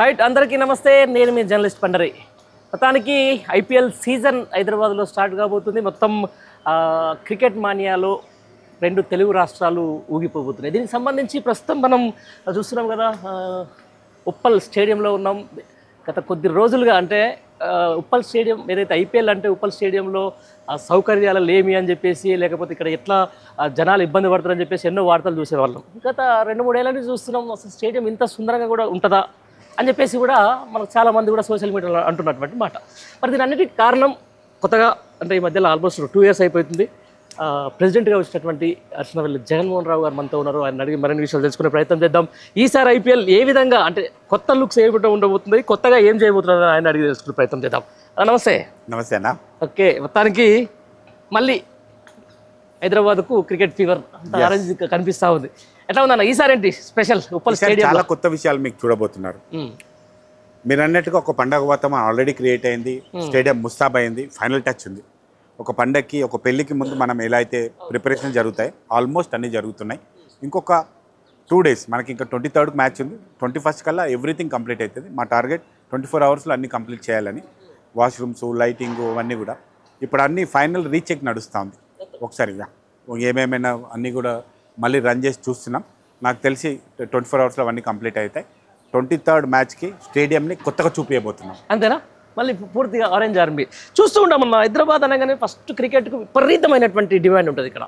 Right అందరికీ నమస్తే. నేను మీ జర్నలిస్ట్ పండరి. మొత్తానికి ఐపీఎల్ సీజన్ హైదరాబాద్లో స్టార్ట్ కాబోతుంది. మొత్తం క్రికెట్ మానియాలో రెండు తెలుగు రాష్ట్రాలు ఊగిపోబోతున్నాయి. దీనికి సంబంధించి ప్రస్తుతం మనం చూస్తున్నాం కదా, ఉప్పల్ స్టేడియంలో ఉన్నాం. గత కొద్ది రోజులుగా అంటే ఉప్పల్ స్టేడియం ఏదైతే ఐపీఎల్ అంటే ఉప్పల్ స్టేడియంలో సౌకర్యాలు లేమి అని చెప్పేసి, లేకపోతే ఇక్కడ ఎట్లా జనాలు ఇబ్బంది పడతారని చెప్పేసి ఎన్నో వార్తలు చూసేవాళ్ళం. గత 2-3 ఏళ్ళ నుంచి చూస్తున్నాం, అసలు స్టేడియం ఇంత సుందరంగా కూడా ఉంటుందా అని చెప్పేసి కూడా మనకు చాలామంది కూడా సోషల్ మీడియాలో అంటున్నటువంటి మాట. మరి దీని అన్నిటికీ కారణం కొత్తగా అంటే ఈ మధ్యలో ఆల్మోస్ట్ 2 years అయిపోతుంది, ప్రెసిడెంట్గా వచ్చినటువంటి అర్చనవల్లి జగన్మోహన్ రావు గారు మనతో ఉన్నారు. ఆయన అడిగి మరిన్ని విషయాలు తెలుసుకునే ప్రయత్నం చేద్దాం. ఈసారి ఐపీఎల్ ఏ విధంగా అంటే కొత్త లుక్స్ ఏ విధంగా ఉండబోతుంది, కొత్తగా ఏం చేయబోతున్నారు ఆయన అడిగి తెలుసుకునే ప్రయత్నం చేద్దాం. నమస్తే. నమస్తే అన్న. ఓకే, మొత్తానికి మళ్ళీ హైదరాబాద్కు క్రికెట్ ఫీవర్ ఆరెంజ్ కనిపిస్తూ ఉంది. ఎట్లా ఉందన్న ఈసారి ఏంటి స్పెషల్ ఉప్పల్ స్టేడియం? చాలా కొత్త విషయాలు మీకు చూడబోతున్నారు. మీరు అన్నట్టుగా ఒక పండగ వాతావరణం ఆల్రెడీ క్రియేట్ అయింది, స్టేడియం ముస్తాబ్ అయింది, ఫైనల్ టచ్ ఉంది. ఒక పండగకి ఒక పెళ్లికి ముందు మనం ఎలా అయితే ప్రిపరేషన్ జరుగుతాయి ఆల్మోస్ట్ అన్నీ జరుగుతున్నాయి. ఇంకొక 2 days మనకి ఇంకా 23rd మ్యాచ్ ఉంది. 21st కల్లా ఎవ్రీథింగ్ కంప్లీట్ అవుతుంది. మా టార్గెట్ 24 hours అన్నీ కంప్లీట్ చేయాలని. వాష్రూమ్స్, లైటింగ్ అన్నీ కూడా ఇప్పుడు అన్నీ ఫైనల్ రీచెక్ నడుస్తూ ఉంది. ఒకసారి ఏమేమైనా అన్నీ కూడా మళ్ళీ రన్ చేసి చూస్తున్నాం. నాకు తెలిసి 24 hours అవన్నీ కంప్లీట్ అవుతాయి. 23rd మ్యాచ్కి స్టేడియంని కొత్తగా చూపించబోతున్నాం. అంతేనా? మళ్ళీ పూర్తిగా ఆరెంజ్ ఆర్మీ చూస్తూ ఉంటాం. మన హైదరాబాద్ అనగానే ఫస్ట్ క్రికెట్కు విపరీతమైనటువంటి డిమాండ్ ఉంటుంది ఇక్కడ.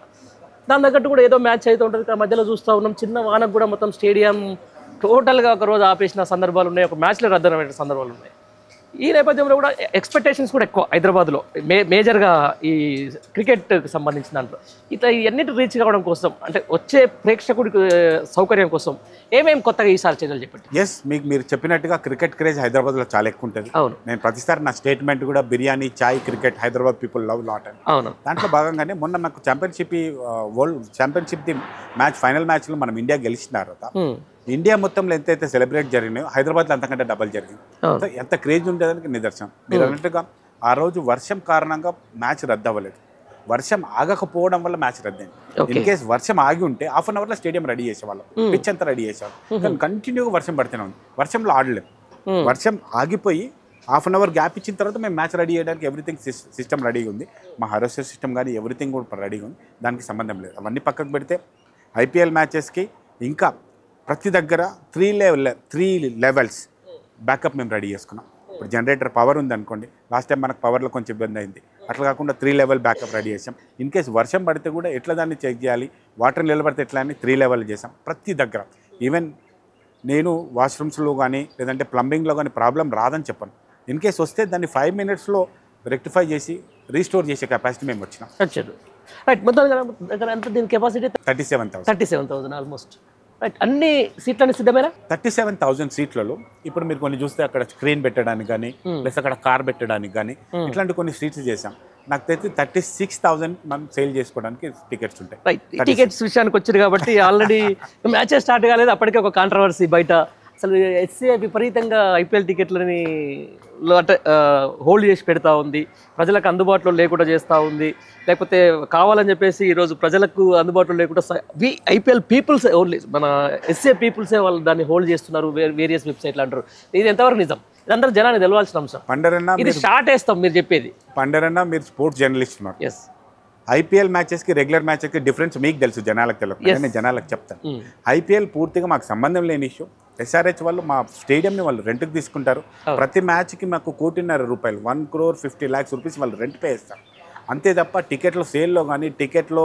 దాని తగ్గట్టు కూడా ఏదో మ్యాచ్ అయితే ఉంటుంది. ఇక్కడ మధ్యలో చూస్తూ ఉన్నాం, చిన్న వానకు కూడా మొత్తం స్టేడియం టోటల్గా ఒక రోజు ఆపేసిన సందర్భాలు ఉన్నాయి, ఒక మ్యాచ్లో రద్దయిన సందర్భాలు ఉన్నాయి. ఈ నేపథ్యంలో కూడా ఎక్స్పెక్టేషన్స్ కూడా ఎక్కువ హైదరాబాద్లో మేజర్గా ఈ క్రికెట్కి సంబంధించిన దాంట్లో. ఇట్లా ఇవన్నిటి రీచ్ కావడం కోసం అంటే వచ్చే ప్రేక్షకుడికి సౌకర్యం కోసం ఏమేమి కొత్తగా ఈసారి చర్యలు చెప్పండి. ఎస్, మీరు చెప్పినట్టుగా క్రికెట్ క్రేజ్ హైదరాబాద్లో చాలా ఎక్కువ ఉంటుంది. అవును, నేను ప్రతిసారి నా స్టేట్మెంట్ కూడా biryani, chai, cricket, Hyderabad people love lot అని. అవును, దాంట్లో భాగంగానే మొన్న నాకు world championship the match final మ్యాచ్లో మనం ఇండియా గెలిచిన తర్వాత ఇండియా మొత్తంలో ఎంతైతే సెలబ్రేట్ జరిగినాయో హైదరాబాద్లో అంతకంటే డబల్ జరిగింది. ఎంత క్రేజ్ ఉండేదానికి నిదర్శనం. మీరు అన్నట్టుగా ఆ రోజు వర్షం కారణంగా మ్యాచ్ రద్దు అవ్వలేదు. వర్షం ఆగకపోవడం వల్ల మ్యాచ్ రద్దయింది. ఇన్ కేస్ వర్షం ఆగి ఉంటే 1/2 hourలో స్టేడియం రెడీ చేసేవాళ్ళం, పిచ్ అంతా రెడీ చేసేవాళ్ళం. కానీ కంటిన్యూగా వర్షం పడుతూనే ఉంది. వర్షంలో ఆడలేము. వర్షం ఆగిపోయి 1/2 hour గ్యాప్ ఇచ్చిన తర్వాత మేము మ్యాచ్ రెడీ చేయడానికి ఎవ్రీథింగ్ సిస్టమ్ రెడీగా ఉంది. మా హరోసర్ సిస్టమ్ కానీ ఎవ్రీథింగ్ కూడా రెడీగా ఉంది. దానికి సంబంధం లేదు. అవన్నీ పక్కకు పెడితే ఐపీఎల్ మ్యాచెస్కి ఇంకా ప్రతి దగ్గర 3 levels బ్యాకప్ మేము రెడీ చేసుకున్నాం. ఇప్పుడు జనరేటర్ పవర్ ఉంది అనుకోండి, లాస్ట్ టైం మనకు పవర్లో కొంచెం ఇబ్బంది అయింది. అట్లా కాకుండా 3 level బ్యాకప్ రెడీ చేసాం. ఇన్ కేస్ వర్షం పడితే కూడా ఎట్లా దాన్ని చెక్ చేయాలి, వాటర్ నిలబడితే ఎట్లా అని 3 level చేసాం ప్రతి దగ్గర. ఈవెన్ నేను వాష్రూమ్స్లో కానీ లేదంటే ప్లంబింగ్లో కానీ ప్రాబ్లం రాదని చెప్పను. ఇన్ కేస్ వస్తే దాన్ని 5 minutesలో రెక్టిఫై చేసి రీస్టోర్ చేసే కెపాసిటీ మేము వచ్చినాం. రైట్, మొత్తం ఎంత దీని కెపాసిటీ? 37,000 ఆల్మోస్ట్. రైట్, అన్ని సీట్లని సిద్ధమేనా? 37,000 సీట్లలో ఇప్పుడు మీరు కొన్ని చూస్తే అక్కడ స్క్రీన్ పెట్టడానికి కానీ ప్లస్ అక్కడ కార్ పెట్టడానికి కానీ ఇట్లాంటి కొన్ని సీట్స్ చేసాం. నాకు తెలిసి 36,000 మనం సేల్ చేసుకోవడానికి టికెట్స్ ఉంటాయి. రైట్, టికెట్స్ విషయానికి వచ్చారు కాబట్టి ఆల్రెడీ మ్యాచెస్ స్టార్ట్ కాలేదు, అప్పటికే ఒక కాంట్రవర్సీ బయట. అసలు ఎస్సీఐ విపరీతంగా ఐపీఎల్ టికెట్లని అంటే హోల్డ్ చేసి పెడతా ఉంది, ప్రజలకు అందుబాటులో లేకుండా చేస్తూ ఉంది. లేకపోతే కావాలని చెప్పేసి ఈరోజు ప్రజలకు అందుబాటులో లేకుండా ఐపీఎల్ పీపుల్స్ ఓన్లీ మన ఎస్సీఐ పీపుల్సే వాళ్ళు దాన్ని హోల్డ్ చేస్తున్నారు, వేరియస్ వెబ్సైట్లు అంటారు. ఇది ఎంతవరకు నిజం? ఇదంతా జనానికి తెలవాల్సిన అంశం. పండరన్న, ఇది షార్ట్ వేస్తాం మీరు చెప్పేది. పండరన్న, మీరు స్పోర్ట్స్ జర్నలిస్ట్ ఉన్నారు. ఎస్, ఐపీఎల్ మ్యాచెస్కి రెగ్యులర్ మ్యాచెస్కి డిఫరెన్స్ మీకు తెలుసు, జనాలకు తెలియదు. నేను జనాలకు చెప్తాను. ఐపీఎల్ పూర్తిగా మాకు సంబంధం లేని ఇష్యూ. ఎస్ఆర్హెచ్ వాళ్ళు మా స్టేడియంని వాళ్ళు రెంట్కి తీసుకుంటారు. ప్రతి మ్యాచ్కి మాకు 1,50,00,000 రూపాయలు, 1,50,00,000 రూపీస్ వాళ్ళు రెంట్ పే చేస్తారు. అంతే తప్ప టికెట్లో సేల్లో కానీ, టికెట్లో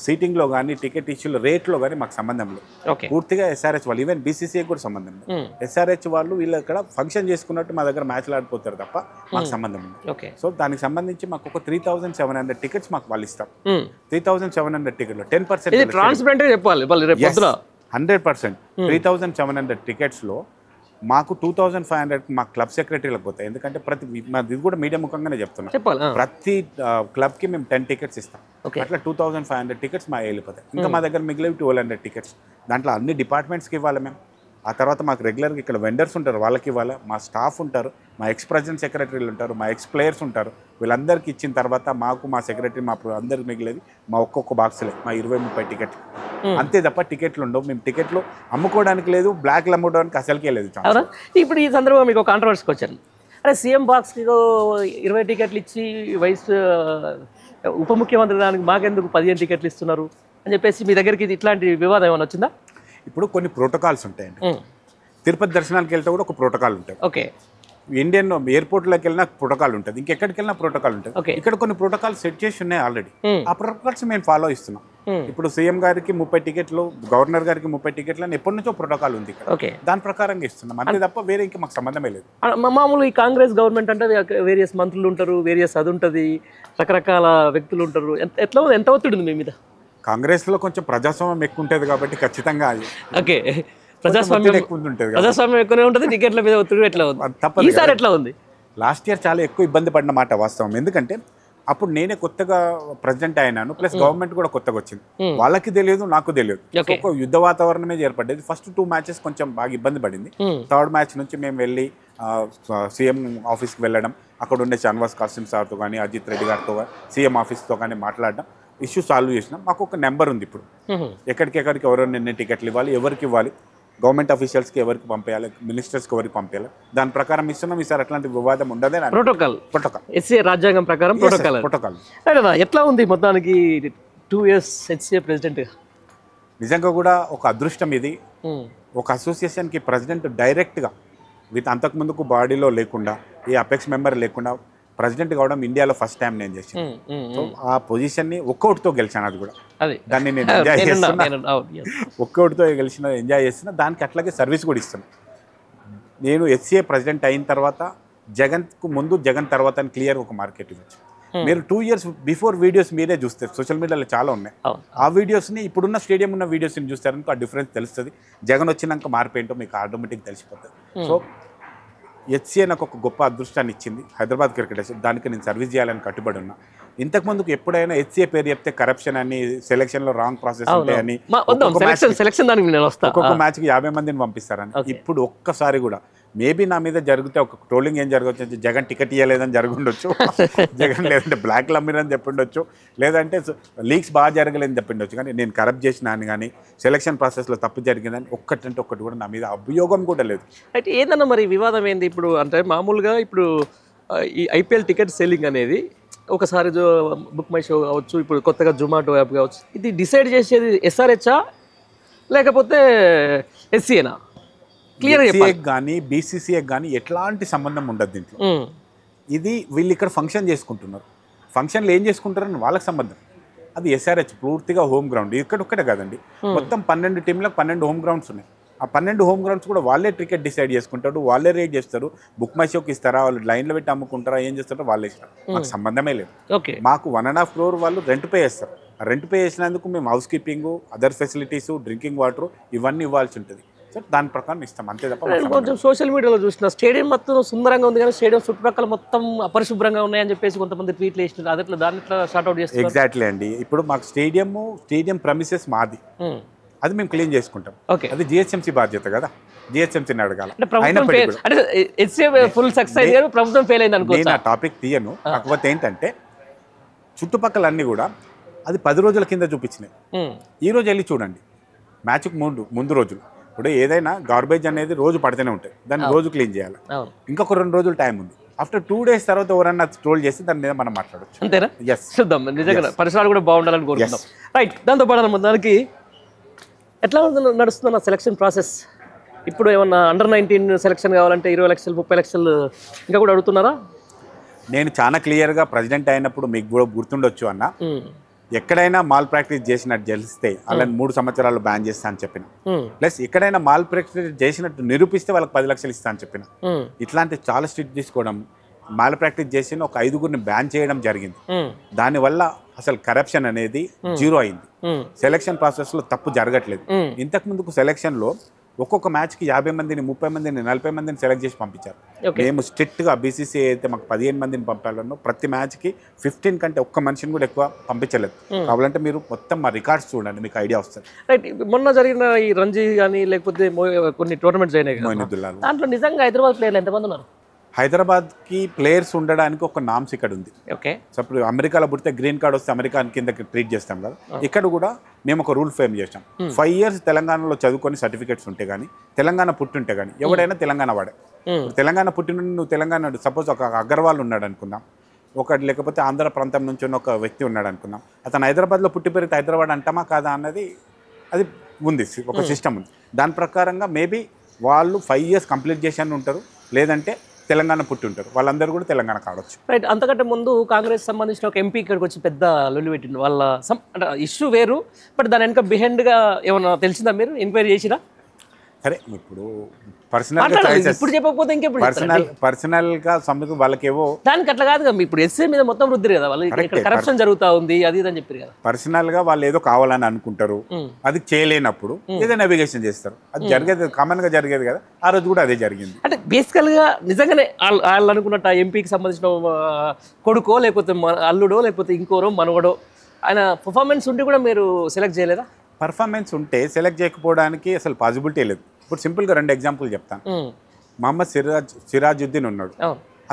సీటింగ్లో కానీ, టికెట్ ఇష్యూలో రేట్లో కానీ మాకు సంబంధం లేదు. పూర్తిగా ఎస్ఆర్హెచ్ వాళ్ళు, ఈవెన్ బీసీసీఐ కూడా సంబంధం లేదు. ఎస్ఆర్హెచ్ వాళ్ళు వీళ్ళు ఇక్కడ ఫంక్షన్ చేసుకున్నట్టు మా దగ్గర మ్యాచ్లు ఆడిపోతారు తప్ప మాకు సంబంధం లేదు. సో దానికి సంబంధించి మాకు ఒక 3,700 టికెట్స్ మాకు వాళ్ళు ఇస్తారు. 3,700 టికెట్లు 10% ట్రాన్స్పరెంట్గా చెప్పాలి 100%. 3,700 టికెట్స్లో మాకు 2,500 మా క్లబ్ సెక్రటరీలకు పోతాయి. ఎందుకంటే ఇది కూడా మీడియా ముఖంగానే చెప్తున్నాం. ప్రతి క్లబ్కి మేము 10 టికెట్స్ ఇస్తాం. అట్లా 2,500 టికెట్స్ మా వెళ్ళిపోతాయి. ఇంకా మా దగ్గర మిగిలిన 1,200 టికెట్స్. దాంట్లో అన్ని డిపార్ట్మెంట్స్కి ఇవ్వాలి మేము. ఆ తర్వాత మాకు రెగ్యులర్గా ఇక్కడ వెండర్స్ ఉంటారు, వాళ్ళకి ఇవ్వాలి, మా స్టాఫ్ ఉంటారు, మా ఎక్స్ ప్రెసిడెంట్ సెక్రటరీలు ఉంటారు, మా ఎక్స్ ప్లేయర్స్ ఉంటారు. వీళ్ళందరికీ ఇచ్చిన తర్వాత మాకు మా సెక్రటరీ మా అందరికి మిగిలేదు మా ఒక్కొక్క బాక్సులే మా 20-30 టికెట్లు అంతే తప్ప టికెట్లు ఉండవు. మేము టికెట్లు అమ్ముకోవడానికి లేదు, బ్లాక్లు అమ్ముకోవడానికి అసలుకే లేదు. ఇప్పుడు ఈ సందర్భంగా మీకు కాంట్రవర్సీకి వచ్చాను, అరే సీఎం బాక్స్కి 20 టికెట్లు ఇచ్చి ఉప ముఖ్యమంత్రి దానికి మాకెందుకు 15 టికెట్లు ఇస్తున్నారు అని చెప్పేసి మీ దగ్గరికి ఇట్లాంటి వివాదం ఏమైనా వచ్చిందా? ఇప్పుడు కొన్ని ప్రోటోకాల్స్ ఉంటాయండి. తిరుపతి దర్శనానికి వెళ్తే కూడా ఒక ప్రోటోకాల్ ఉంటుంది. ఓకే. ఇండియన్ ఎయిర్పోర్ట్లోకి వెళ్ళినా ప్రోటోకాల్ ఉంటుంది, ఇంకెక్కడికి వెళ్ళినా ప్రోటోకాల్ ఉంటుంది. ఇక్కడ కొన్ని ప్రోటోకాల్ సెట్ చేసి ఉన్నాయి ఆల్రెడీ. ఆ ప్రోటోకాల్స్ మేము ఫాలో ఇస్తున్నాం. ఇప్పుడు సీఎం గారికి 30 టికెట్లు, గవర్నర్ గారికి 30 టికెట్లు అని ఎప్పటి నుంచో ప్రోటోకాల్ ఉంది ఇక్కడ. దాని ప్రకారంగా ఇస్తున్నాం అంతే తప్ప వేరే ఇంకా మాకు సంబంధమే లేదు. మామూలు ఈ కాంగ్రెస్ గవర్నమెంట్ అంటే వేరియస్ మంత్రులు ఉంటారు, వేరియస్ అది ఉంటుంది, రకరకాల వ్యక్తులు ఉంటారు. ఎంత ఒత్తిడి ఉంది మీ మీద? కాంగ్రెస్లో కొంచెం ప్రజాస్వామ్యం ఎక్కువ ఉంటుంది కాబట్టి ఖచ్చితంగా ఓకే, ప్రజాస్వామ్యం ఎక్కువనే ఉంటుంది, టికెట్ల మీద ఒత్తిడి ఎట్లా ఉంది? ఈసారి ఎట్లా ఉంది? లాస్ట్ ఇయర్ చాలా ఎక్కువ ఇబ్బంది పడిన మాట వాస్తవం. ఎందుకంటే అప్పుడు నేనే కొత్తగా ప్రెసిడెంట్ అయినాను, ప్లస్ గవర్నమెంట్ కూడా కొత్తగా వచ్చింది. వాళ్ళకి తెలియదు, నాకు తెలియదు. ఒక యుద్ధ వాతావరణమే ఏర్పడ్డది. ఫస్ట్ 2 మ్యాచెస్ కొంచెం బాగా ఇబ్బంది పడింది. థర్డ్ మ్యాచ్ నుంచి మేము వెళ్ళి సీఎం ఆఫీస్కి వెళ్ళడం, అక్కడ ఉండే షానవాజ్ కాసిం సార్తో కానీ, అజిత్ రెడ్డి గారితో కానీ, సీఎం ఆఫీస్తో కానీ మాట్లాడడం, ఇష్యూ సాల్వ్ చేసినాం. మాకు ఒక నెంబర్ ఉంది ఇప్పుడు, ఎక్కడికెక్కడికి ఎవరెవరు ఎన్ని టికెట్లు ఇవ్వాలి, ఎవరికి ఇవ్వాలి, గవర్నమెంట్ ఆఫీషియల్స్కి ఎవరికి పంపేయాలి, మినిస్టర్స్కి ఎవరికి పంపేయాలి, దాని ప్రకారం ఇస్తున్నాం. ఈసారి అట్లాంటి వివాదం ఉండదే. ప్రోటోకాల్ రాజ్యాంగం ప్రకారం ప్రోటోకాల్ ఎట్లా ఉంది మొత్తానికి 2 years హెచ్సిఏ ప్రెసిడెంట్? నిజంగా కూడా ఒక అదృష్టం ఇది. ఒక అసోసియేషన్కి ప్రెసిడెంట్ డైరెక్ట్గా అంతకుముందుకు బాడీలో లేకుండా, ఏ అపెక్స్ మెంబర్ లేకుండా ప్రెసిడెంట్ కావడం ఇండియాలో ఫస్ట్ టైం నేను చేశాను. సో ఆ పొజిషన్ని ఒక్కోటితో గెలిచాను. అది కూడా దాన్ని నేను ఎంజాయ్ చేస్తున్నా, ఒక్కోటితో ఎంజాయ్ చేస్తున్నా. దానికి అట్లాగే సర్వీస్ కూడా ఇస్తున్నాను. నేను హెచ్సిఏ ప్రెసిడెంట్ అయిన తర్వాత జగన్కు ముందు, జగన్ తర్వాత అని క్లియర్ ఒక మార్కెట్ ఇవ్వచ్చు. మీరు 2 years బిఫోర్ వీడియోస్ మీరే చూస్తే సోషల్ మీడియాలో చాలా ఉన్నాయి. ఆ వీడియోస్ని, ఇప్పుడున్న స్టేడియం ఉన్న వీడియోస్ని చూస్తారనుకో ఆ డిఫరెన్స్ తెలుస్తుంది. జగన్ వచ్చినాక మార్పు ఏంటో మీకు ఆటోమేటిక్ తెలిసిపోతుంది. సో హెచ్సిఏ నాకు ఒక గొప్ప అదృష్టాన్ని ఇచ్చింది, హైదరాబాద్ క్రికెట్ అసోసియేషన్. దానికి నేను సర్వీస్ చేయాలని కట్టుబడి ఉన్నా. ఇంతకుముందుకు ఎప్పుడైనా హెచ్సిఏ పేరు చెప్తే కరప్షన్ అని, సెలక్షన్లో రాంగ్ ప్రాసెస్ ఉంటాయని, ఒక్కొక్క మ్యాచ్కి 50 మందిని పంపిస్తారని. ఇప్పుడు ఒక్కసారి కూడా మేబీ నా మీద జరిగితే ఒక ట్రోలింగ్ ఏం జరగవచ్చు, జగన్ టికెట్ ఇవ్వలేదని జరుగుండొచ్చు, జగన్ లేదంటే బ్లాక్లు అమ్మిరని చెప్పిండొచ్చు, లేదంటే లీక్స్ బాగా జరగలేదని చెప్పిండొచ్చు. కానీ నేను కరప్ట్ చేసిన అని కానీ, సెలక్షన్ ప్రాసెస్లో తప్పు జరిగిందని ఒక్కటంటే ఒక్కటి కూడా నా మీద అభియోగం కూడా లేదు. అయితే ఏదన్నా మరి వివాదం ఏంది ఇప్పుడు అంటే, మామూలుగా ఇప్పుడు ఈ ఐపీఎల్ టికెట్ సెల్లింగ్ అనేది ఒకసారి బుక్ మై షో కావచ్చు, ఇప్పుడు కొత్తగా జొమాటో యాప్ కావచ్చు, ఇది డిసైడ్ చేసేది ఎస్ఆర్హెచ్ లేకపోతే హెచ్సిఏనా? క్లియర్ కానీ బీసీసీఏ కానీ ఎట్లాంటి సంబంధం ఉండదు దీంట్లో. ఇది వీళ్ళు ఇక్కడ ఫంక్షన్ చేసుకుంటున్నారు, ఫంక్షన్లు ఏం చేసుకుంటారని వాళ్ళకి సంబంధం. అది ఎస్ఆర్హెచ్ పూర్తిగా హోమ్ గ్రౌండ్. ఇక్కడ ఒక్కటే కాదండి, మొత్తం 12 టీంలకు 12 హోమ్ గ్రౌండ్స్ ఉన్నాయి. ఆ 12 హోమ్ గ్రౌండ్స్ కూడా వాళ్ళే టికెట్ డిసైడ్ చేసుకుంటారు, వాళ్ళే రేట్ చేస్తారు. బుక్ మై షోకి ఇస్తారా, వాళ్ళు లైన్లో పెట్టి అమ్ముకుంటారా, ఏం చేస్తారో వాళ్ళే ఇస్తారు. మాకు సంబంధమే లేదు. మాకు 1.5 crore వాళ్ళు రెంట్ పే చేస్తారు. ఆ రెంట్ పే చేసినందుకు మేము house keeping, other facilities, drinking water ఇవన్నీ ఇవ్వాల్సి ఉంటుంది. సో దాని ప్రకారం ఇస్తాం అంతే తప్ప. కొంచెం సోషల్ మీడియాలో చూసిన స్టేడియం మొత్తం సుందరంగా ఉంది కానీ స్టేడియం చుట్టుపక్కల మొత్తం అపరిశుభ్రంగా ఉన్నాయని చెప్పేసి కొంతమంది ట్వీట్లు వేసినారు. అది దాన్ని ఎట్లా షార్ట్అవుట్ చేస్తారు? ఎగ్జాక్ట్లీ అండి. ఇప్పుడు మాకు స్టేడియం ప్రమిసెస్ మాది, అది మేము క్లీన్ చేసుకుంటాం. అది జిహెచ్ఎంసీ బాధ్యత కదా, జిహెచ్ఎంసీని అడగాలి. ప్రభుత్వం ఫెయిల్ అయింది అనుకో. నేను ఆ టాపిక్ తీయను. కాకపోతే ఏంటంటే చుట్టుపక్కల అన్ని కూడా అది 10 రోజుల కింద చూపించినాయి. ఈ రోజు వెళ్ళి చూడండి, మ్యాచ్కి ముందు రోజులు. ఇప్పుడు ఏదైనా గార్బేజ్ అనేది రోజు పడితేనే ఉంటాయి, దాన్ని రోజు క్లీన్ చేయాలి. ఇంకొక 2 రోజులు టైం ఉంది. ఆఫ్టర్ 2 days తర్వాత ఎవరన్నా ట్రోల్ చేస్తే దాని మీద మనం మాట్లాడచ్చు. అంతేనా? చూద్దాం. నిజంగా పరిసరాలు కూడా బాగుండాలని కోరుకుందాం. రైట్. దాంతోపాటు దానికి ఎట్లా నడుస్తున్న సెలక్షన్ ప్రాసెస్? ఇప్పుడు ఏమన్నా అండర్-19 సెలక్షన్ కావాలంటే 20 లక్షలు 30 లక్షలు ఇంకా కూడా అడుగుతున్నారా? నేను చాలా క్లియర్గా ప్రెసిడెంట్ అయినప్పుడు మీకు కూడా గుర్తుండొచ్చు అన్న, ఎక్కడైనా మాల్ ప్రాక్టీస్ చేసినట్టు తెలిస్తే వాళ్ళని 3 సంవత్సరాలు బ్యాన్ చేస్తా అని చెప్పిన. ప్లస్ ఎక్కడైనా మాల్ ప్రాక్టీస్ చేసినట్టు నిరూపిస్తే వాళ్ళకి 10 లక్షలు ఇస్తా అని చెప్పిన. ఇట్లాంటి చాలా స్ట్రిక్ట్ తీసుకోవడం, మాల్ ప్రాక్టీస్ చేసిన ఒక 5గురిని బ్యాన్ చేయడం జరిగింది. దానివల్ల అసలు కరప్షన్ అనేది 0 అయింది. సెలక్షన్ ప్రాసెస్ లో తప్పు జరగట్లేదు. ఇంతకు ముందుకు సెలక్షన్ లో ఒక్కొక్క మ్యాచ్కి 50 మందిని 30 మందిని 40 మందిని సెలెక్ట్ చేసి పంపించారు. మేము స్ట్రిక్ట్గా BCCI అయితే మాకు 15 మందిని పంపాలన్నో ప్రతి మ్యాచ్కి 15 కంటే ఒక్క మనిషిని కూడా ఎక్కువ పంపించలేదు. కావాలంటే మీరు మొత్తం మా రికార్డ్స్ చూడండి, మీకు ఐడియా వస్తుంది. రైట్. మొన్న జరిగిన ఈ రంజీ కానీ లేకపోతే కొన్ని టోర్నమెంట్స్ అయినాయి, దాంట్లో నిజంగా హైదరాబాద్ ప్లేయర్లు ఎంతమంది ఉన్నారు? హైదరాబాద్కి ప్లేయర్స్ ఉండడానికి ఒక నామ్స్ ఇక్కడ ఉంది. ఓకే. సో ఇప్పుడు అమెరికాలో పుడితే గ్రీన్ కార్డ్ వస్తే అమెరికా కింద ట్రీట్ చేస్తాం కదా, ఇక్కడ కూడా మేము ఒక రూల్ ఫ్రేమ్ చేసాం. 5 years తెలంగాణలో చదువుకొని సర్టిఫికేట్స్ ఉంటే కానీ, తెలంగాణ పుట్టుంటే కానీ ఎవడైనా తెలంగాణ వాడే. తెలంగాణ పుట్టిన నువ్వు తెలంగాణ, సపోజ్ ఒక అగర్వాల్ ఉన్నాడు అనుకుందాం, ఒకటి లేకపోతే ఆంధ్ర ప్రాంతం నుంచి ఉన్న ఒక వ్యక్తి ఉన్నాడు అనుకుందాం, అతను హైదరాబాద్లో పుట్టి పెరిగితే హైదరాబాద్ అంటామా కాదా అన్నది అది ఉంది, ఒక సిస్టమ్ ఉంది. దాని ప్రకారంగా మేబీ వాళ్ళు 5 years కంప్లీట్ చేసి ఉంటారు, లేదంటే తెలంగాణ పుట్టి ఉంటారు, వాళ్ళందరూ కూడా తెలంగాణ కావచ్చు. రైట్. అంతకంటే ముందు కాంగ్రెస్ సంబంధించిన ఒక ఎంపీ ఇక్కడికి వచ్చి పెద్ద లొల్లి పెట్టింది. వాళ్ళ అంటే ఇష్యూ వేరు, బట్ దాని వెనక బిహైండ్గా ఏమన్నా తెలిసిందా, మీరు ఎంక్వైరీ చేసిరా? సరే, ఇప్పుడు పర్సనల్గా ఇప్పుడు చెప్పకపోతే ఇంకెప్పుడు పర్సనల్గా సమ్మెకు వాళ్ళకేవో దానికి అట్లా కాదు కదా. ఇప్పుడు ఎస్ఏ మీద మొత్తం వృద్ధి కదా, వాళ్ళు కరప్షన్ జరుగుతూ ఉంది అది ఇదని చెప్పారు కదా. పర్సనల్గా వాళ్ళు ఏదో కావాలని అనుకుంటారు, అది చేయలేనప్పుడు ఏదో నావిగేషన్ చేస్తారు. అది జరిగేది కామన్గా జరిగేది కదా, ఆ రోజు కూడా అదే జరిగింది. అంటే బేసికల్గా నిజంగానే వాళ్ళు అనుకున్నట్టు ఎంపీకి సంబంధించిన కొడుకో లేకపోతే అల్లుడో లేకపోతే ఇంకోరో మనవడో ఆయన పర్ఫార్మెన్స్ ఉండి కూడా మీరు సెలెక్ట్ చేయలేదా? పర్ఫార్మెన్స్ ఉంటే సెలెక్ట్ చేయకపోవడానికి అసలు పాసిబిలిటీ లేదు. ఇప్పుడు సింపుల్గా 2 examples చెప్తాను. మహమ్మద్ సిరాజుద్దీన్ ఉన్నాడు,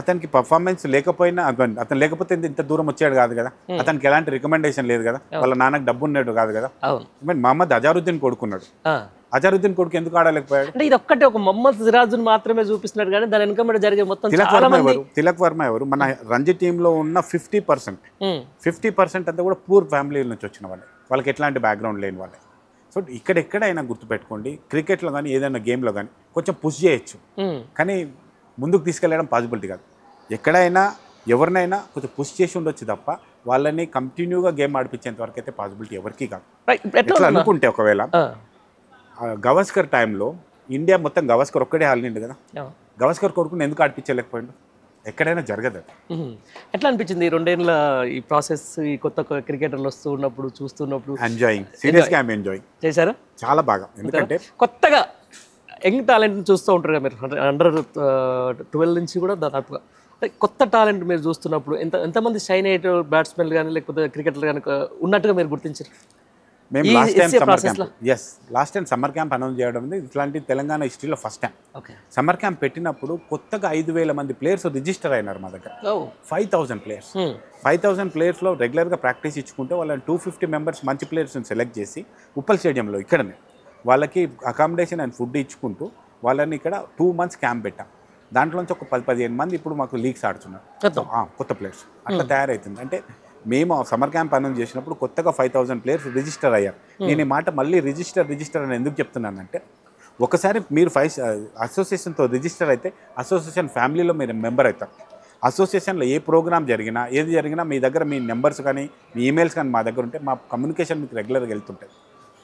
అతనికి పర్ఫార్మెన్స్ లేకపోయినా, అతను లేకపోతే ఇంత దూరం వచ్చాడు కాదు కదా, అతనికి ఎలాంటి రికమెండేషన్ లేదు కదా, వాళ్ళ నాన్నకు డబ్బు ఉన్నాడు కాదు కదా. మహమ్మద్ అజారుద్దీన్ కొడుకున్నాడు, అజారుద్దీన్ కొడుకు ఎందుకు ఆడలేకపోయాడు? అంటే ఇది ఒక్కటే ఒక మహమ్మద్ సిరాజున్ మాత్రమే చూపిస్తున్నాడు కానీ దాని వెనక జరిగే మొత్తం తిలక్ వర్మ ఎవరు మన రంజీ టీంలో ఉన్న 50% అంతా కూడా పూర్ ఫ్యామిలీ నుంచి వచ్చిన వాళ్ళే, వాళ్ళకి ఎట్లాంటి బ్యాక్గ్రౌండ్ లేని వాళ్ళే. సో ఎక్కడైనా గుర్తుపెట్టుకోండి, క్రికెట్లో కానీ ఏదైనా గేమ్లో కానీ కొంచెం పుష్ చేయొచ్చు, కానీ ముందుకు తీసుకెళ్ళడం పాసిబిలిటీ కాదు. ఎక్కడైనా ఎవరినైనా కొంచెం పుష్ చేసి ఉండొచ్చు తప్ప వాళ్ళని కంటిన్యూగా గేమ్ ఆడిపించేంత వరకు అయితే పాసిబిలిటీ ఎవరికి కాదు. ఎట్లా అనుకుంటే ఒకవేళ గవాస్కర్ టైంలో ఇండియా మొత్తం గవాస్కర్ ఒక్కడే ఆడినిండు కదా, గవాస్కర్ కొడుకుని ఎందుకు ఆడిపించలేకపోయిండు? ఎక్కడైనా జరగదు. ఎట్లా అనిపించింది 2 ఏళ్ళ ఈ ప్రాసెస్, ఈ కొత్త క్రికెటర్లు వస్తూ ఉన్నప్పుడు చూస్తున్నప్పుడు? ఎంజాయింగ్, సీరియస్గా ఐఎమ్ ఎంజాయింగ్. చేశారా? చాలా బాగా. ఎందుకంటే కొత్తగా యంగ్ టాలెంట్ని చూస్తూ ఉంటారు కదా మీరు, అండర్ 12 నుంచి కూడా దాదాపుగా కొత్త టాలెంట్ మీరు చూస్తున్నప్పుడు ఎంతమంది షైన్ అయ్యే బ్యాట్స్మెన్లు కానీ లేకపోతే క్రికెటర్లు కానీ ఉన్నట్టుగా మీరు గుర్తించారు? మేము last time summer camp announce చేయడం ఇట్లాంటి తెలంగాణ హిస్టరీలో ఫస్ట్ టైం. సమ్మర్ క్యాంప్ పెట్టినప్పుడు కొత్తగా 5,000 మంది ప్లేయర్స్ రిజిస్టర్ అయినారు మా దగ్గర. 5,000 ప్లేయర్స్, 5,000 ప్లేయర్స్లో రెగ్యులర్గా ప్రాక్టీస్ ఇచ్చుకుంటే వాళ్ళని 250 members మంచి ప్లేయర్స్ని సెలెక్ట్ చేసి ఉప్పల్ స్టేడియంలో ఇక్కడనే వాళ్ళకి అకామిడేషన్ అండ్ ఫుడ్ ఇచ్చుకుంటూ వాళ్ళని ఇక్కడ 2 months క్యాంప్ పెట్టాం. దాంట్లోంచి ఒక 10-15 మంది ఇప్పుడు మాకు లీగ్స్ ఆడుతున్నారు, కొత్త ప్లేయర్స్. అట్లా తయారవుతుంది. అంటే మేము సమ్మర్ క్యాంప్ అనౌన్స్ చేసినప్పుడు కొత్తగా 5,000 ప్లేయర్స్ రిజిస్టర్ అయ్యారు. నేను ఈ మాట మళ్ళీ రిజిస్టర్ అని ఎందుకు చెప్తున్నానంటే, ఒకసారి మీరు అసోసియేషన్తో రిజిస్టర్ అయితే అసోసియేషన్ ఫ్యామిలీలో మీరు మెంబర్ అవుతారు. అసోసియేషన్లో ఏ ప్రోగ్రామ్ జరిగినా ఏది జరిగినా మీ దగ్గర మీ నెంబర్స్ కానీ మీ ఈమెయిల్స్ కానీ మా దగ్గర ఉంటే మా కమ్యూనికేషన్ మీకు రెగ్యులర్గా వెళ్తుంటుంది.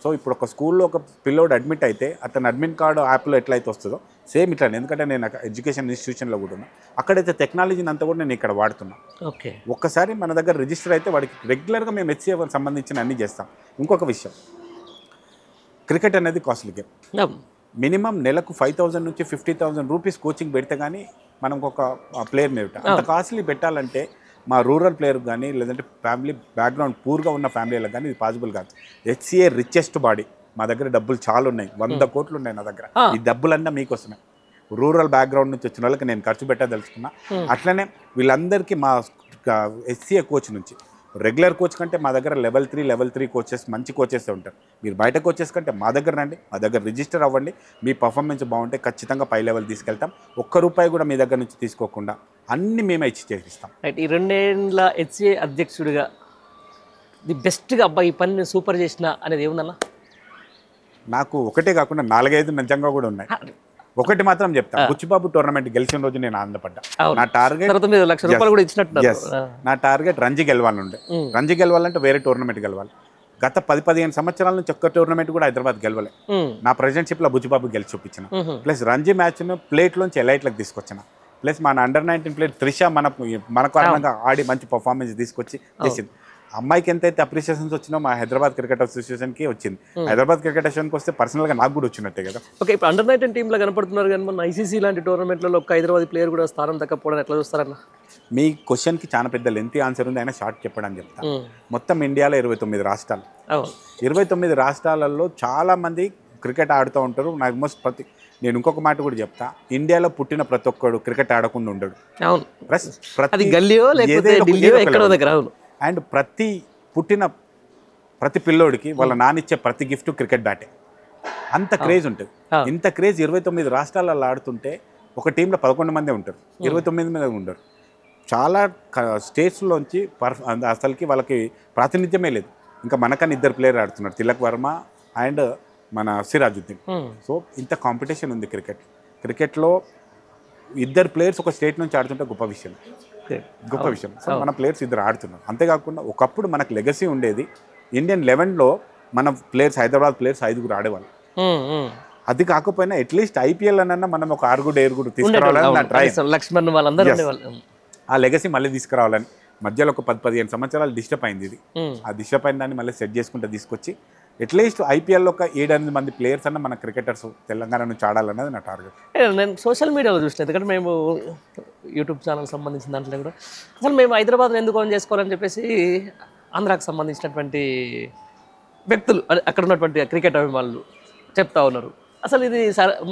సో ఇప్పుడు ఒక స్కూల్లో ఒక పిల్లోడు అడ్మిట్ అయితే అతను అడ్మిట్ కార్డు యాప్లో ఎట్లయితే వస్తుందో సేమ్ ఇట్లానే, ఎందుకంటే నేను ఎడ్యుకేషన్ ఇన్స్టిట్యూషన్లో కూడా ఉన్నా, అక్కడైతే టెక్నాలజీని అంతా కూడా నేను ఇక్కడ వాడుతున్నా. ఓకే. ఒక్కసారి మన దగ్గర రిజిస్టర్ అయితే వాడికి రెగ్యులర్గా మేము HCA సంబంధించిన అన్నీ చేస్తాం. ఇంకొక విషయం, క్రికెట్ అనేది కాస్ట్లీ గేమ్. మినిమం నెలకు 5,000 నుంచి 50,000 రూపీస్ కోచింగ్ పెడితే కానీ మనం ఒక ప్లేయర్ మీద అంత కాస్ట్లీ పెట్టాలంటే మా రూరల్ ప్లేయర్ కానీ లేదంటే ఫ్యామిలీ బ్యాక్గ్రౌండ్ పూర్గా ఉన్న ఫ్యామిలీలకు కానీ ఇది పాసిబుల్ కాదు. HCA రిచెస్ట్ బాడీ, మా దగ్గర డబ్బులు చాలా ఉన్నాయి, 100 కోట్లు ఉన్నాయి నా దగ్గర. ఈ డబ్బులన్నా మీకోసమే, రూరల్ బ్యాక్గ్రౌండ్ నుంచి వచ్చిన వాళ్ళకి నేను ఖర్చు పెట్టదలుచుకున్నా. అట్లనే వీళ్ళందరికీ మా HCA కోచ్ నుంచి రెగ్యులర్ కోచ్ కంటే మా దగ్గర లెవెల్ 3 కోచెస్ మంచి కోచెస్ ఉంటారు. మీరు బయట కోచెస్ కంటే మా దగ్గర రండి, మా దగ్గర రిజిస్టర్ అవ్వండి. మీ పర్ఫార్మెన్స్ బాగుంటే ఖచ్చితంగా పై లెవెల్ తీసుకెళ్తాం. ₹1 కూడా మీ దగ్గర నుంచి తీసుకోకుండా అన్నీ మేమే ఇచ్చి చేపిస్తాం. రైట్. ఈ 2 ఏళ్ళ HCA అధ్యక్షుడిగా ది బెస్ట్గా అబ్బాయి ఈ పని సూపర్ చేసిన అనేది ఏముందన్నా? నాకు ఒకటే కాకుండా 4-5 నిజంగా కూడా ఉన్నాయి. ఒకటి మాత్రం చెప్తా, బుచ్చిబాబు టోర్నమెంట్ గెలిచిన రోజు నేను ఆనందపడ్డా. నా టార్గెట్ రంజీ గెలవాలంటే, రంజీ గెలవాలంటే వేరే టోర్నమెంట్ గెలవాలి. గత 10-15 సంవత్సరాల నుంచి ఒక్క టోర్నమెంట్ కూడా హైదరాబాద్ గెలవలే. నా ప్రెసిడెంట్షిప్లో బుచ్చిబాబు గెలిచి చూపించిన, ప్లస్ రంజీ మ్యాచ్ను ప్లేట్లోంచి ఎలైట్లకు తీసుకొచ్చిన, ప్లస్ మన అండర్ 19 ప్లేయర్ త్రిష మన కారణంగా ఆడి మంచి పర్ఫార్మెన్స్ తీసుకొచ్చి చేసింది. అమ్మాయికి ఎంతైతే అప్రిషియేషన్స్ వచ్చినా మా హైదరాబాద్ క్రికెట్ అసోసియేషన్కి వచ్చింది. హైదరాబాద్ క్రికెట్ అసోసియేషన్కి వస్తే పర్సనల్గా నాకు కూడా వచ్చినట్టే కదా. ఓకే, ఇప్పుడు అండర్-19 టీంలో కనపడుతున్నారు కానీ మన ఐసీసీ లాంటి టోర్నమెంట్లలో ఒక హైదరాబాద్ ప్లేయర్ కూడా స్థానం దక్కపోవడం ఎట్లా చూస్తారన్న? మీ క్వశ్చన్కి చాలా పెద్ద లెంతీ ఆన్సర్ ఉంది, అయినా షార్ట్ చెప్పడానికి చెప్తా. మొత్తం ఇండియాలో 29 రాష్ట్రాలు. 29 రాష్ట్రాలలో చాలామంది క్రికెట్ ఆడుతూ ఉంటారు. ఆల్మోస్ట్ నేను ఇంకొక మాట కూడా చెప్తా, ఇండియాలో పుట్టిన ప్రతి ఒక్కడు క్రికెట్ ఆడకుండా ఉండడు. అండ్ పుట్టిన ప్రతి పిల్లోడికి వాళ్ళ నానిచ్చే ప్రతి గిఫ్ట్ క్రికెట్ బ్యాటే. అంత క్రేజ్ ఉంటుంది. ఇంత క్రేజ్ 29 రాష్ట్రాలలో ఆడుతుంటే ఒక టీంలో 11 మందే ఉంటారు, 29 మంది ఉండరు. చాలా స్టేట్స్లోంచి అసలుకి వాళ్ళకి ప్రాతినిధ్యమే లేదు. ఇంకా మనకన్నా 2 ప్లేయర్ ఆడుతున్నారు, తిలక్ వర్మ అండ్ మన సిరాజుద్దీన్. సో ఇంత కాంపిటీషన్ ఉంది క్రికెట్లో. 2 ప్లేయర్స్ ఒక స్టేట్ నుంచి ఆడుతుంటే గొప్ప విషయం. సో మన ప్లేయర్స్ 2 ఆడుతున్నారు. అంతేకాకుండా ఒకప్పుడు మనకు లెగసీ ఉండేది. ఇండియన్ 11లో మన ప్లేయర్స్, హైదరాబాద్ ప్లేయర్స్ 5 ఆడేవాళ్ళు. అది కాకపోయినా అట్లీస్ట్ ఐపీఎల్ అన్న మనం ఒక 6-7 తీసుకురావాలని నా ట్రై. ఆ లెగసీ మళ్ళీ తీసుకురావాలని మధ్యలో ఒక 10-15 సంవత్సరాలు డిస్టర్బ్ అయింది. ఇది ఆ డిస్టర్బ్ అయిన దాన్ని మళ్ళీ సెట్ చేసుకుంటే తీసుకొచ్చి అట్లీస్ట్ ఐపీఎల్లో ఒక 7-8 మంది ప్లేయర్స్ అన్న మన క్రికెటర్స్ తెలంగాణ నుంచి ఆడాలన్నది నా టార్గెట్. నేను సోషల్ మీడియాలో చూసిన, ఎందుకంటే మేము యూట్యూబ్ ఛానల్ సంబంధించిన దాంట్లో కూడా అసలు మేము హైదరాబాద్లో ఎందుకు ఆన్ చేసుకోవాలని చెప్పేసి ఆంధ్రాకి సంబంధించినటువంటి వ్యక్తులు, అక్కడ ఉన్నటువంటి క్రికెట్ అభిమానులు చెప్తా ఉన్నారు. అసలు ఇది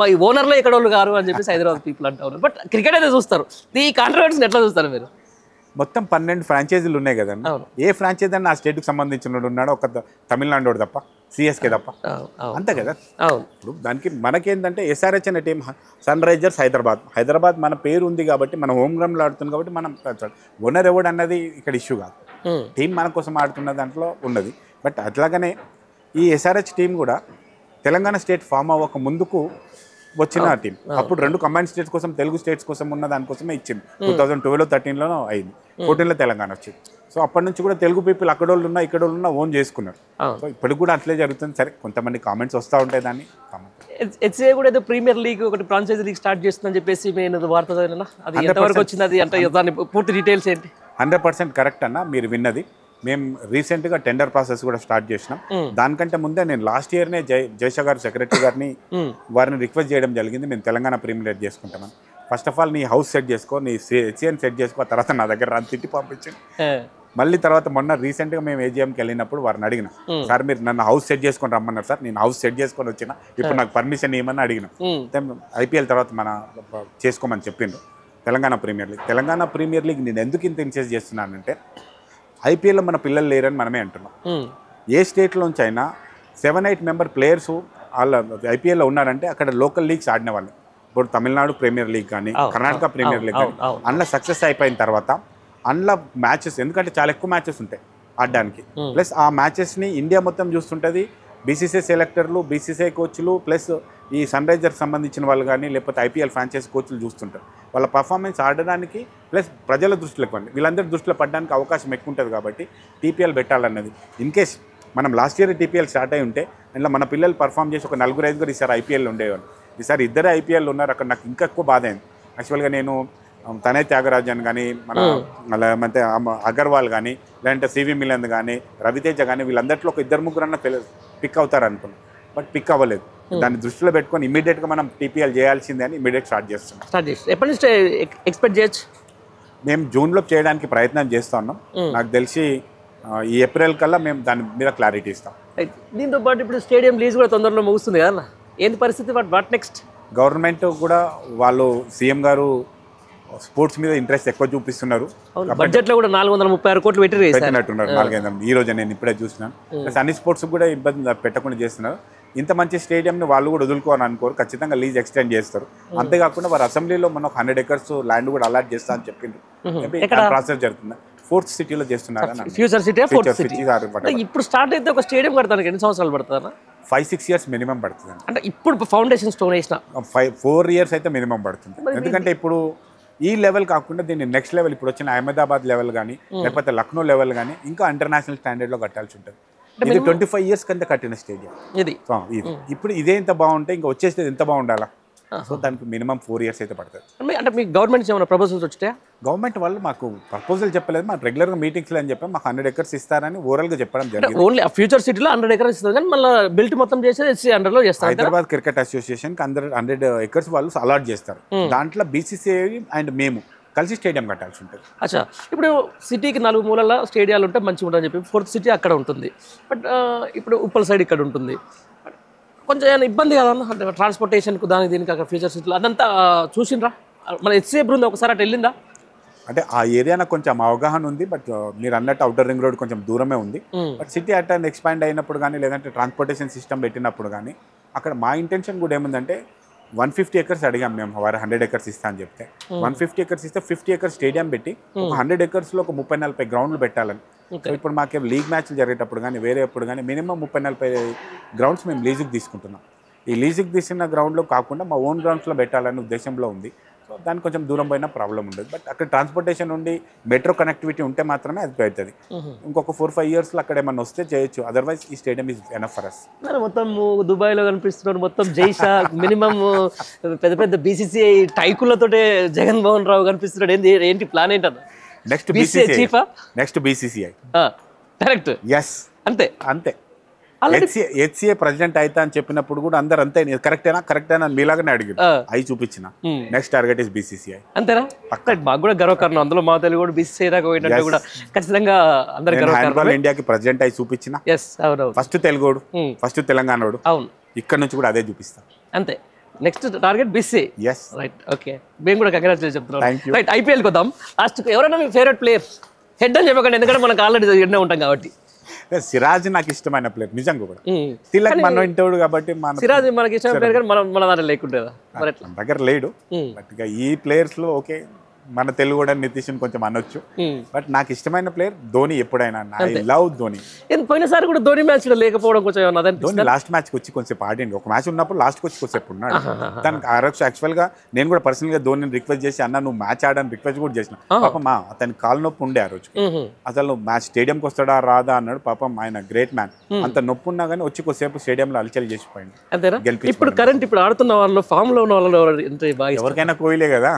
మా ఈ ఓనర్లో ఎక్కడ వాళ్ళు గారు అని చెప్పేసి హైదరాబాద్ పీపుల్ అంటా ఉన్నారు. బట్ క్రికెట్ అయితే చూస్తారు. ఈ కాంట్రవర్సీని ఎట్లా చూస్తారు మీరు? మొత్తం 12 ఫ్రాంచైజీలు ఉన్నాయి కదండి. ఏ ఫ్రాంచైజీ అన్న ఆ స్టేట్కి సంబంధించిన ఉన్నాడో ఒక తమిళనాడు తప్ప, సిఎస్కే తప్ప, అంతే కదా. ఇప్పుడు దానికి మనకేంటంటే ఎస్ఆర్హెచ్ అనే టీం, సన్ రైజర్స్ హైదరాబాద్ మన పేరు ఉంది కాబట్టి, మనం హోమ్ గ్రౌండ్లో ఆడుతుంది కాబట్టి మనం ఓనర్ ఎవడు అన్నది ఇక్కడ ఇష్యూ కాదు. టీం మన కోసం ఆడుతున్న దాంట్లో ఉన్నది. బట్ అట్లాగనే ఈ ఎస్ఆర్హెచ్ టీం కూడా తెలంగాణ స్టేట్ ఫామ్ అవ్వక ముందుకు వచ్చిన టీం. అప్పుడు 2 కంబైన్ స్టేట్స్ కోసం, తెలుగు స్టేట్స్ కోసం ఉన్న దానికోసమే ఇచ్చింది. 2012-13లో అయింది, 14లో తెలంగాణ వచ్చింది. సో అప్పటి నుంచి కూడా తెలుగు పీపుల్ అక్కడ వాళ్ళు ఉన్నా ఇక్కడ వాళ్ళు ఉన్నా ఓన్ చేసుకున్నారు. సో ఇప్పటికి కూడా అట్లే జరుగుతుంది. సరే, కొంతమంది కామెంట్స్ వస్తూ ఉంటాయి. దాన్ని హెచ్సిఏ కూడా ఏదో ప్రీమియర్ లీగ్ ఒకటి ఫ్రాంచైజీ లీగ్ స్టార్ట్ చేస్తుందని చెప్పేసి నేను వార్త చదివినా, అది ఎంతవరకు వచ్చింది? అది అంటే దాని పూర్తి డీటెయిల్స్ ఏంటి? 100% కరెక్ట్ అన్న మీరు విన్నది. మేము రీసెంట్గా టెండర్ ప్రాసెస్ కూడా స్టార్ట్ చేసినాం. దానికంటే ముందే నేను లాస్ట్ ఇయర్నే జైషా గారు సెక్రటరీ గారిని వారిని రిక్వెస్ట్ చేయడం జరిగింది, మేము తెలంగాణ ప్రీమియర్ చేసుకుంటామని. ఫస్ట్ ఆఫ్ ఆల్ నీ హౌస్ సెట్ చేసుకో, నీ హెచ్సిఎన్ సెట్ చేసుకో, తర్వాత నా దగ్గర రాని తిట్టి పంపించండి. మళ్ళీ తర్వాత మొన్న రీసెంట్గా మేము ఏజీఎంకి వెళ్ళినప్పుడు వారిని అడిగిన, సార్ మీరు నన్ను హౌస్ సెట్ చేసుకొని రమ్మన్నారు సార్. నేను హౌస్ సెట్ చేసుకొని వచ్చిన, ఇప్పుడు నాకు పర్మిషన్ ఇవ్వమని అడిగిన. ఐపీఎల్ తర్వాత మన చేసుకోమని చెప్పిండ్రు. తెలంగాణ ప్రీమియర్ లీగ్ నేను ఎందుకు ఇంత ఇన్సెస్ట్ చేస్తున్నానంటే, ఐపీఎల్లో మన పిల్లలు లేరని మనమే అంటున్నాం. ఏ స్టేట్లోంచి అయినా 7-8 మెంబర్ ప్లేయర్స్ వాళ్ళ ఐపీఎల్లో ఉన్నారంటే అక్కడ లోకల్ లీగ్స్ ఆడిన వాళ్ళు. ఇప్పుడు తమిళనాడు ప్రీమియర్ లీగ్ కానీ, కర్ణాటక ప్రీమియర్ లీగ్ కానీ అందులో సక్సెస్ అయిపోయిన తర్వాత అందులో మ్యాచెస్, ఎందుకంటే చాలా ఎక్కువ మ్యాచెస్ ఉంటాయి ఆడడానికి. ప్లస్ ఆ మ్యాచెస్ని ఇండియా మొత్తం చూస్తుంటుంది. బీసీసీఐ సెలెక్టర్లు, బీసీసీఐ కోచ్లు, ప్లస్ ఈ సన్ రైజర్స్ సంబంధించిన వాళ్ళు కానీ, లేకపోతే ఐపీఎల్ ఫ్రాంచైజ్ కోచ్లు చూస్తుంటారు. వాళ్ళ పర్ఫార్మెన్స్ ఆడడానికి ప్లస్ ప్రజల దృష్టిలో వీళ్ళందరి దృష్టిలో పడడానికి అవకాశం ఎక్కువ ఉంటుంది. కాబట్టి టీపీఎల్ పెట్టాలన్నది. ఇన్ కేస్ మనం లాస్ట్ ఇయర్ టీపీఎల్ స్టార్ట్ అయి ఉంటే అందులో మన పిల్లలు పర్ఫామ్ చేసి ఒక 4-5 ఈసారి ఐపీఎల్ ఉండేవాళ్ళు. ఈసారి 2 ఐపీఎల్ ఉన్నారు. అక్కడ నాకు ఇంకా ఎక్కువ బాధ అయింది. యాక్చువల్గా నేను తనే త్యాగరాజన్ కానీ, మన అగర్వాల్ కానీ, లేదంటే సివి మిలన్ కానీ, రవితేజ కానీ, వీళ్ళందరిలో ఒక 2-3 పిక్ అవుతారు అనుకున్నాను. బట్ పిక్ అవ్వలేదు. దాన్ని దృష్టిలో పెట్టుకొని ఇమీడియట్గా మనం టీపీఎల్ చేయాల్సిందే అని ఇమీడియట్ స్టార్ట్ చేస్తున్నాం. ఎప్పటి నుంచి ఎక్స్పెక్ట్ చేయొచ్చు? మేము జూన్లో చేయడానికి ప్రయత్నం చేస్తూ ఉన్నాం. నాకు తెలిసి ఈ ఏప్రిల్ కల్లా మేము దాని మీద క్లారిటీ ఇస్తాం. దీంతో పాటు ఇప్పుడు స్టేడియం లీజ్ కూడా తొందరలో ముగుస్తుంది కదా, ఏంటి పరిస్థితి? What next? గవర్నమెంట్ కూడా వాళ్ళు, సీఎం గారు స్పోర్ట్స్ మీద ఇంట్రెస్ట్ ఎక్కువ చూపిస్తున్నారు. బడ్జెట్లో కూడా 436 కోట్లు పెట్టినట్టున్నారు. 400 ఈ రోజు నేను ఇప్పుడే చూసినాను. అన్ని స్పోర్ట్స్ కూడా ఇబ్బంది పెట్టకుండా చేస్తున్నారు. ఇంత మంచి స్టేడియంని వాళ్ళు కూడా వదులుకోవాలని అనుకోరు. ఖచ్చితంగా లీజ్ ఎక్స్టెండ్ చేస్తారు. అంతేకాకుండా వారు అసెంబ్లీలో మనకు 100 acres ల్యాండ్ కూడా అలాట్ చేస్తా అని చెప్పిండ్రు. ప్రాసెస్ జరుగుతుంది. 4th సిటీలో చేస్తున్నారు. Future city, 4th city. ఇప్పుడు స్టార్ట్ అయితే ఒక స్టేడియం కడతానికి ఎన్ని సంవత్సరాలు పడుతుందా? 5-6 years మినిమం పడుతుంది. అంటే ఇప్పుడు ఫౌండేషన్ స్టోన్ వేసిన 4 years అయితే మినిమం పడుతుంది. ఎందుకంటే ఇప్పుడు ఈ లెవెల్ కాకుండా దీన్ని నెక్స్ట్ లెవెల్, ఇప్పుడు వచ్చిన అహ్మదాబాద్ లెవెల్ కానీ, లేకపోతే లక్నో లెవెల్ కానీ, ఇంకా ఇంటర్నేషనల్ స్టాండర్డ్లో కట్టాల్సి ఉంటుంది. ఇది 25 years కింద కట్టిన స్టేడియం ఇది. ఇప్పుడు ఇదే ఇంత బాగుంటే ఇంకా వచ్చేస్తే ఎంత బాగుండాలా? సో దానికి మినిమం 4 years అయితే పడుతుంది. అంటే మీకు గవర్నమెంట్ ఏమైనా ప్రపోజల్స్ వచ్చాయా? గవర్నమెంట్ వాళ్ళు మాకు ప్రపోజల్ చెప్పలేదు, మాకు రెగ్యులర్గా మీటింగ్స్లో అని చెప్పి మాకు 100 acres ఇస్తారని ఓవరాల్గా చెప్పడం జరిగింది. ఓన్లీ ఫ్యూచర్ సిటీలో 100 acres ఇస్తారు, కానీ మళ్ళీ బిల్ట్ మొత్తం చేసేది ఎస్సీ అండర్లో చేస్తారు. హైదరాబాద్ క్రికెట్ అసోసియేషన్కి 100 acres వాళ్ళు అలాట్ చేస్తారు. దాంట్లో BCCI అండ్ మేము కలిసి స్టేడియం కట్టాల్సి ఉంటుంది. అచ్చా, ఇప్పుడు సిటీకి 4 మూలల స్టేడియాలు ఉంటే మంచిగా ఉంటుందని చెప్పి 4th సిటీ అక్కడ ఉంటుంది. బట్ ఇప్పుడు ఉప్పల్ సైడ్ ఇక్కడ ఉంటుంది, కొంచెం ఏమైనా ఇబ్బంది కదన్నా అంటే ట్రాన్స్పోర్టేషన్కు దానికి దీనికి అక్కడ ఫ్యూచర్ సిటీలో అదంతా చూసిండ్రా? మన HCA బృందం ఒకసారి అటు వెళ్ళిందా? అంటే ఆ ఏరియా నాకు కొంచెం అవగాహన ఉంది, బట్ మీరు అన్నట్టు అవుటర్ రింగ్ రోడ్ కొంచెం దూరమే ఉంది. But city at and expand అయినప్పుడు కానీ లేదంటే ట్రాన్స్పోర్టేషన్ సిస్టమ్ పెట్టినప్పుడు కానీ అక్కడ మా ఇంటెన్షన్ కూడా ఏముందంటే 150 acres అడిగాం మేము, వారు 100 acres ఇస్తా అని చెప్తే 150 acres ఇస్తే 50 acres స్టేడియం పెట్టి ఒక 100 acresలో ఒక 30-40 గ్రౌండ్లు పెట్టాలని. సో ఇప్పుడు మాకేం లీగ్ మ్యాచ్లు జరిగేటప్పుడు కానీ వేరే ఎప్పుడు కానీ మినిమం 30-40 గ్రౌండ్స్ మేము లీజుకి తీసుకుంటున్నాం. ఈ లీజుకి తీసుకున్న గ్రౌండ్లో కాకుండా మా ఓన్ గ్రౌండ్స్లో పెట్టాలనే ఉద్దేశంలో ఉంది. సో దానికి కొంచెం దూరం పోయినా ప్రాబ్లం ఉండదు. బట్ అక్కడ ట్రాన్స్పోర్టేషన్ ఉండి మెట్రో కనెక్టివిటీ ఉంటే మాత్రమే అది అవుతుంది. ఇంకొక 4-5 yearsలో అక్కడ ఏమన్నా వస్తే చేయొచ్చు, అదర్వైజ్ ఈ stadium is enough for us. మొత్తం దుబాయ్లో కనిపిస్తున్నాడు, మొత్తం జైషా మినిమం పెద్ద పెద్ద BCCI టైకులతోటే జగన్మోహన్ రావు కనిపిస్తున్నాడు. ఏంటి ప్లాన్ ఏంటన్నా? Next BCCI, next BCCI direct. Yes అంతే అంతే. HCA ప్రెసిడెంట్ అయితే అని చెప్పినప్పుడు కూడా అందరు అంతే కరెక్టేనా మీలాగానే అడిగారు, అవి చూపించిన. Next target is BCCI. అంతేనా? మాకు కూడా గర్వకారణం, అందులో మా తెలుగు కూడా BCCI దాకా పోయినట్టు కూడా ఖచ్చితంగా అందరు హ్యాండ్బాల్ ఇండియాకి ప్రెసిడెంట్ అయి చూపించిన. ఫస్ట్ తెలుగోడు, ఫస్ట్ తెలంగాణోడు. అవును, ఇక్కడ నుంచి కూడా అదే చూపిస్తాం. అంతే. Next target BCCI. Yes, right. Okay, మేము కూడా కంగ్రాచులేషన్ చెప్తున్నాం. Thank you. రైట్, IPL కి వద్దాం. లాస్ట్ ఎవరైనా మీ ఫేవరెట్ ప్లేయర్? హెడ్ అని చెప్పకండి, ఎందుకంటే మనకు ఆల్రెడీ హెడ్నే ఉంటాం కాబట్టి. సిరాజ్ నాకు ఇష్టమైన ప్లేయర్ నిజంగా కూడా. తిలక్ మన ఇంటోడు కాబట్టి సిరాజ్ మనకి ఇష్టమైన ప్లేయర్, కానీ మన దాంట్లో లేకుంటుందా మరి ఎట్లా? దగ్గర లేడు. బట్ ఇక ఈ ప్లేయర్స్ లో ఓకే మన తెలుగు కూడా నితీష్ కొంచెం అనొచ్చు. బట్ నాకు ఇష్టమైన ప్లేయర్ ధోని ఎప్పుడైనా. I love Dhoni. పోయినసారి కూడా ధోని మ్యాచ్ లో లేకపోవడం కొంచెం ధోని లాస్ట్ మ్యాచ్కి వచ్చి కొంచెం ఆడిండి. ఒక మ్యాచ్ ఉన్నప్పుడు లాస్ట్కి వచ్చి కొంచెం ఉన్నాడు. దానికి యాక్చువల్గా నేను కూడా పర్సనల్గా ధోనిని రిక్వెస్ట్ చేసి అన్న నువ్వు మ్యాచ్ ఆడని రిక్వెస్ట్ కూడా చేసిన. పాపం అతని కాలు నొప్పి ఉండే ఆ రోజు. అసలు మ్యాచ్ స్టేడియంకి వస్తాడా రాదా అన్నాడు. పాపం ఆయన గ్రేట్ మ్యాన్. అంత నొప్పి ఉన్నా కానీ వచ్చి కొద్దిసేపు స్టేడియంలో అలచల్ చేసిపోయింది. అంతేనా? ఇప్పుడు కరెంట్ ఇప్పుడు ఆడుతున్న వాళ్ళు ఫామ్ లో ఉన్న వాళ్ళు ఎవరికైనా కోహ్లీ కదా.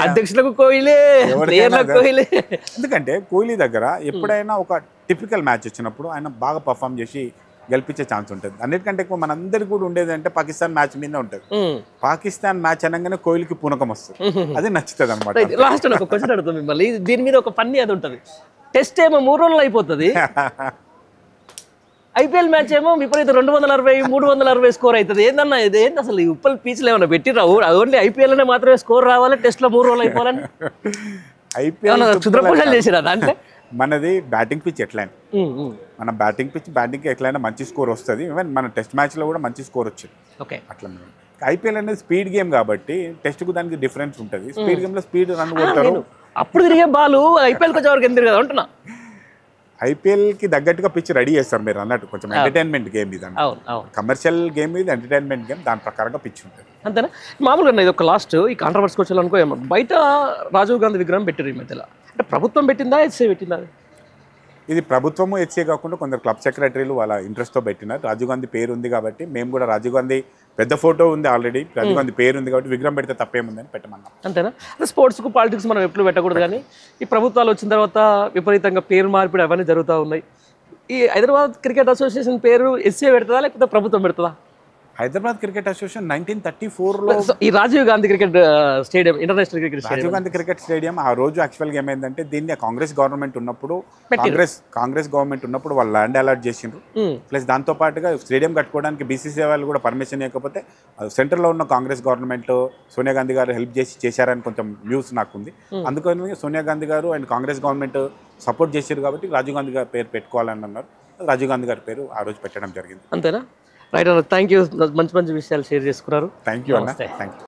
అధ్యక్షులకు కోహ్లీ, కోహ్లీ. ఎందుకంటే కోహ్లీ దగ్గర ఎప్పుడైనా ఒక టిపికల్ మ్యాచ్ వచ్చినప్పుడు ఆయన బాగా పర్ఫామ్ చేసి గెలిపించే ఛాన్స్ ఉంటుంది. అన్నిటికంటే ఎక్కువ మనందరికి కూడా ఉండేది అంటే పాకిస్తాన్ మ్యాచ్ మీద ఉంటుంది. పాకిస్తాన్ మ్యాచ్ అనగానే కోహ్లీకి పూనకం వస్తుంది, అది నచ్చుతుంది అనమాట. లాస్ట్ ఒక క్వశ్చన్ అడుగుతాం మిమ్మల్ని, దీని మీద ఒక ఫన్నీ అది ఉంటుంది. టెస్ట్ ఏమో 3 రోజులు అయిపోతుంది, IPL మ్యాచ్ ఏమో విపరీతం 240, 360 స్కోర్ అవుతుంది. ఏందన్నా ఇది? ఏంది అసలు ఈ ఉప్పల్ పీచ్లు ఏమన్నా పెట్టిరావు? ఓన్లీ IPL అనే మాత్రమే స్కోర్ రావాలి, టెస్ట్ లో 3 రోజులు అయిపోవాలని క్షుద్రపూజలు చేసిరా దాంట్లో? మనది బ్యాటింగ్ పిచ్ ఎట్లయినా, మన బ్యాటింగ్ ఎట్లయినా మంచి స్కోర్ వస్తుంది. ఈవెన్ మన టెస్ట్ మ్యాచ్ లో కూడా మంచి స్కోర్ వచ్చింది. ఓకే, అట్లా IPL అనేది స్పీడ్ గేమ్ కాబట్టి టెస్ట్ కు దానికి డిఫరెన్స్ ఉంటుంది. స్పీడ్ గేమ్ లో స్పీడ్ రన్ కొడతారు. అప్పుడు తిరిగే బాలు IPL కి వచ్చేవరకు ఎందుకు కదా అంటున్నా. IPL కి తగ్గట్టుగా పిచ్ రెడీ చేస్తారు మీరు అన్నట్టు. కొంచెం ఎంటర్టైన్మెంట్ గేమ్ ఇది, కమర్షియల్ గేమ్ ఇది, ఎంటర్టైన్మెంట్ గేమ్. దాని ప్రకారంగా పిచ్ ఉంటుంది. అంతేనా? మామూలుగా ఇది ఒక లాస్ట్ ఈ కాంట్రవర్సీకి వచ్చేయాలనుకో, బయట రాజీవ్ గాంధీ విగ్రహం పెట్టారు ఈ మధ్యలో. అంటే ప్రభుత్వం పెట్టిందా, HCA పెట్టిందా? ఇది ప్రభుత్వము HCA కాకుండా కొందరు క్లబ్ సెక్రటరీలు వాళ్ళ ఇంట్రెస్ట్తో పెట్టినారు. రాజీవ్ గాంధీ పేరు ఉంది కాబట్టి మేము కూడా రాజీవ్ గాంధీ పెద్ద ఫోటో ఉంది ఆల్రెడీ, రాజీవ్ గాంధీ పేరు ఉంది కాబట్టి విగ్రహం పెడితే తప్పేముందని పెట్టమన్నాం. అంతేనా? అంటే స్పోర్ట్స్కు పాలిటిక్స్ మనం ఎప్పుడు పెట్టకూడదు, కానీ ఈ ప్రభుత్వాలు వచ్చిన తర్వాత విపరీతంగా పేరు మార్పిడి అవన్నీ జరుగుతూ ఉన్నాయి. ఈ హైదరాబాద్ క్రికెట్ అసోసియేషన్ పేరు HCA పెడుతుందా లేకపోతే ప్రభుత్వం పెడుతుందా? హైదరాబాద్ క్రికెట్ అసోసియేషన్ 1934లో ఈ Rajiv Gandhi cricket stadium, international cricket stadium, Rajiv Gandhi cricket stadium ఆ రోజు యాక్చువల్గా ఏమైందంటే దీన్ని కాంగ్రెస్ గవర్నమెంట్ ఉన్నప్పుడు వాళ్ళు ల్యాండ్ అలాట్ చేసిండ్రు. ప్లస్ దాంతో పాటుగా స్టేడియం కట్టుకోవడానికి BCCI వాళ్ళు కూడా పర్మిషన్ ఇవ్వకపోతే సెంటర్లో ఉన్న కాంగ్రెస్ గవర్నమెంట్ సోనియా గాంధీ గారు హెల్ప్ చేశారని కొంచెం న్యూస్ నాకుంది. అందుకని సోనియా గాంధీ గారు అండ్ కాంగ్రెస్ గవర్నమెంట్ సపోర్ట్ చేశారు కాబట్టి రాజీవ్ గాంధీ గారి పేరు పెట్టుకోవాలని అన్నారు. రాజీవ్ గాంధీ గారి పేరు ఆ రోజు పెట్టడం జరిగింది. అంతేనా? రైట్ అన్న, థ్యాంక్ యూ. మంచి విషయాలు షేర్ చేసుకున్నారు. థ్యాంక్ యూ అన్న, థ్యాంక్ యూ.